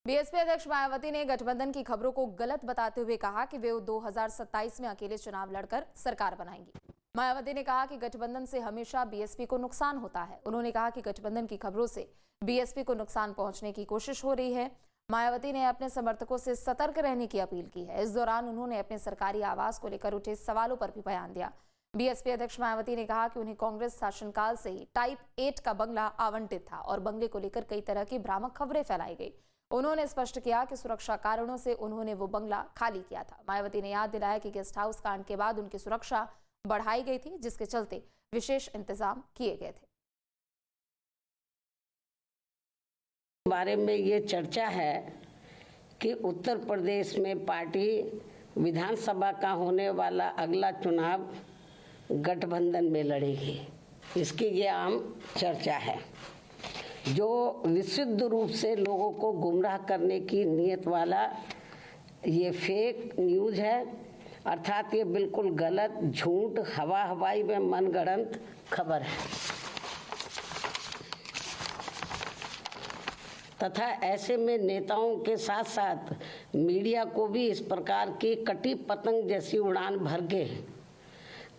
BSP अध्यक्ष मायावती ने गठबंधन की खबरों को गलत बताते हुए कहा कि वे 2027 में अकेले चुनाव लड़कर सरकार बनाएंगी। मायावती ने कहा कि गठबंधन से हमेशा बीएसपी को नुकसान होता है। उन्होंने कहा कि गठबंधन की खबरों से बीएसपी को नुकसान पहुंचने की कोशिश हो रही है। मायावती ने अपने समर्थकों से सतर्क रहने की अपील की है। इस दौरान उन्होंने अपने सरकारी आवास को लेकर उठे सवालों पर भी बयान दिया। बीएसपी अध्यक्ष मायावती ने कहा कि उन्हें कांग्रेस शासनकाल से ही टाइप 8 का बंगला आवंटित था और बंगले को लेकर कई तरह की भ्रामक खबरें फैलाई गई। उन्होंने स्पष्ट किया कि सुरक्षा कारणों से उन्होंने वो बंगला खाली किया था। मायावती ने याद दिलाया कि गेस्ट हाउस कांड के बाद उनकी सुरक्षा बढ़ाई गई थी, जिसके चलते विशेष इंतजाम किए गए थे। बारे में ये चर्चा है कि उत्तर प्रदेश में पार्टी विधानसभा का होने वाला अगला चुनाव गठबंधन में लड़ेगी। इसकी ये आम चर्चा है, जो विशुद्ध रूप से लोगों को गुमराह करने की नीयत वाला ये फेक न्यूज़ है। अर्थात ये बिल्कुल गलत, झूठ, हवाई में मनगढ़ंत खबर है तथा ऐसे में नेताओं के साथ साथ मीडिया को भी इस प्रकार की कटी पतंग जैसी उड़ान भर के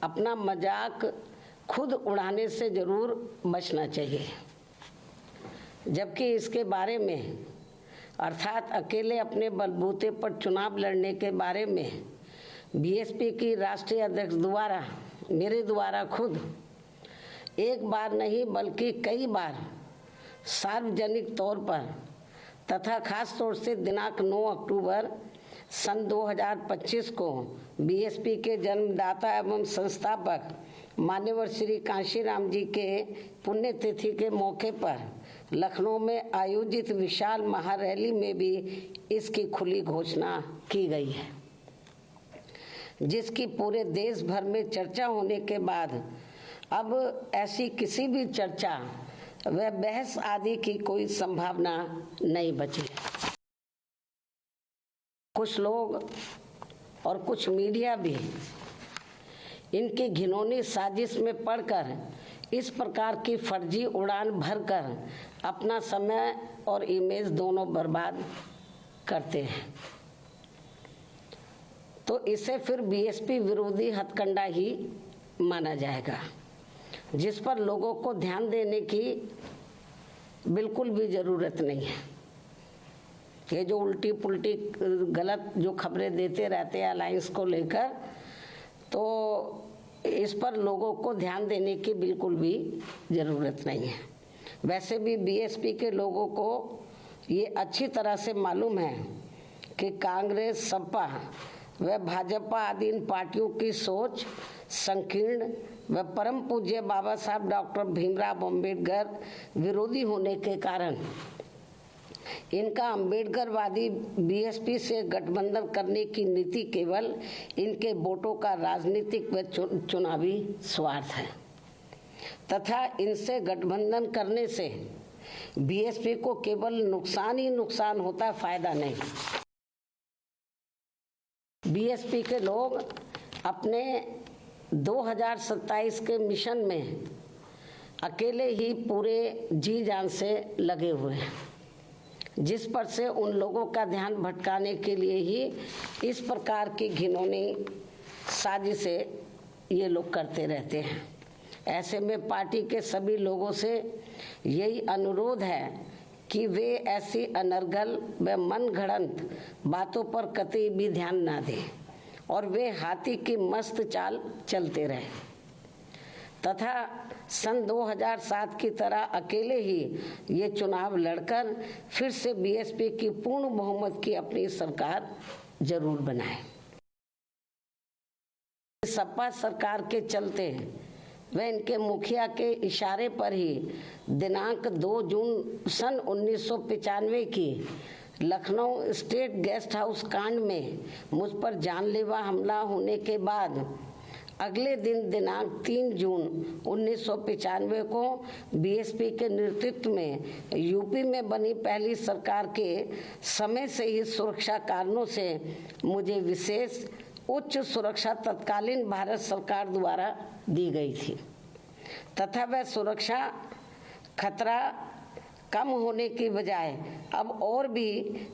अपना मजाक खुद उड़ाने से जरूर बचना चाहिए। जबकि इसके बारे में अर्थात अकेले अपने बलबूते पर चुनाव लड़ने के बारे में बीएसपी की राष्ट्रीय अध्यक्ष द्वारा मेरे द्वारा खुद एक बार नहीं बल्कि कई बार सार्वजनिक तौर पर तथा खास तौर से दिनांक 9 अक्टूबर सन 2025 को बीएसपी के जन्मदाता एवं संस्थापक मान्यवर श्री कांशीराम जी के पुण्यतिथि के मौके पर लखनऊ में आयोजित विशाल महारैली में भी इसकी खुली घोषणा की गई है, जिसकी पूरे देश भर में चर्चा होने के बाद अब ऐसी किसी भी चर्चा व बहस आदि की कोई संभावना नहीं बची। कुछ लोग और कुछ मीडिया भी इनकी घिनौनी साजिश में पड़कर इस प्रकार की फर्जी उड़ान भरकर अपना समय और इमेज दोनों बर्बाद करते हैं, तो इसे फिर बीएसपी विरोधी हथकंडा ही माना जाएगा, जिस पर लोगों को ध्यान देने की बिल्कुल भी ज़रूरत नहीं है। ये जो उल्टी पुल्टी गलत जो खबरें देते रहते हैं अलायंस को लेकर, तो इस पर लोगों को ध्यान देने की बिल्कुल भी ज़रूरत नहीं है। वैसे भी बीएसपी के लोगों को ये अच्छी तरह से मालूम है कि कांग्रेस, सपा व भाजपा आदि इन पार्टियों की सोच संकीर्ण व परम पूज्य बाबा साहब डॉक्टर भीमराव अम्बेडकर विरोधी होने के कारण इनका अम्बेडकरवादी बीएसपी से गठबंधन करने की नीति केवल इनके वोटों का राजनीतिक व चुनावी स्वार्थ है तथा इनसे गठबंधन करने से बीएसपी को केवल नुकसान ही नुकसान होता है, फायदा नहीं। बीएसपी के लोग अपने 2027 के मिशन में अकेले ही पूरे जी जान से लगे हुए हैं, जिस पर से उन लोगों का ध्यान भटकाने के लिए ही इस प्रकार की घिनौनी साजिशें ये लोग करते रहते हैं। ऐसे में पार्टी के सभी लोगों से यही अनुरोध है कि वे ऐसी अनर्गल व मनगढ़ंत बातों पर कतई भी ध्यान ना दें और वे हाथी की मस्त चाल चलते रहे तथा सन 2007 की तरह अकेले ही ये चुनाव लड़कर फिर से बीएसपी की पूर्ण बहुमत की अपनी सरकार जरूर बनाए। सपा सरकार के चलते व इनके मुखिया के इशारे पर ही दिनांक 2 जून सन 1995 की लखनऊ स्टेट गेस्ट हाउस कांड में मुझ पर जानलेवा हमला होने के बाद अगले दिन दिनांक 3 जून 1995 को बीएसपी के नेतृत्व में यूपी में बनी पहली सरकार के समय से ही सुरक्षा कारणों से मुझे विशेष उच्च सुरक्षा तत्कालीन भारत सरकार द्वारा दी गई थी तथा वह सुरक्षा खतरा कम होने की बजाय अब और भी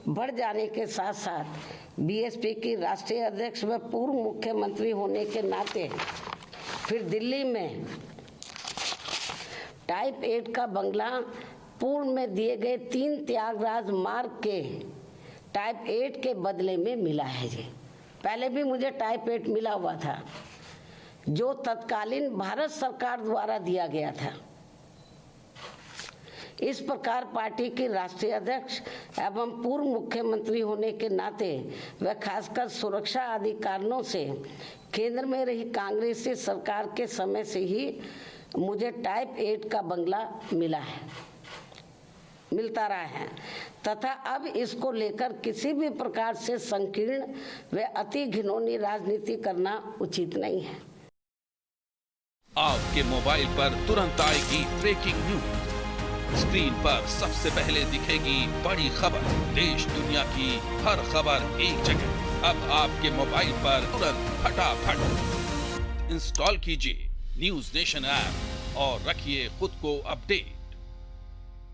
बढ़ जाने के साथ साथ बीएसपी की राष्ट्रीय अध्यक्ष व पूर्व मुख्यमंत्री होने के नाते फिर दिल्ली में टाइप 8 का बंगला पूर्व में दिए गए 3 त्यागराज मार्ग के टाइप 8 के बदले में मिला है जी। पहले भी मुझे टाइप 8 मिला हुआ था जो तत्कालीन भारत सरकार द्वारा दिया गया था। इस प्रकार पार्टी की राष्ट्रीय अध्यक्ष एवं पूर्व मुख्यमंत्री होने के नाते व खासकर सुरक्षा आदि कारणों से केंद्र में रही कांग्रेसी सरकार के समय से ही मुझे टाइप 8 का बंगला मिलता रहा है तथा अब इसको लेकर किसी भी प्रकार से संकीर्ण व अति घिनौनी राजनीति करना उचित नहीं है। आपके मोबाइल पर तुरंत आएगी ब्रेकिंग न्यूज। स्क्रीन पर सबसे पहले दिखेगी बड़ी खबर। देश दुनिया की हर खबर एक जगह। अब आपके मोबाइल पर तुरंत फटाफट इंस्टॉल कीजिए न्यूज नेशन ऐप और रखिए खुद को अपडेट।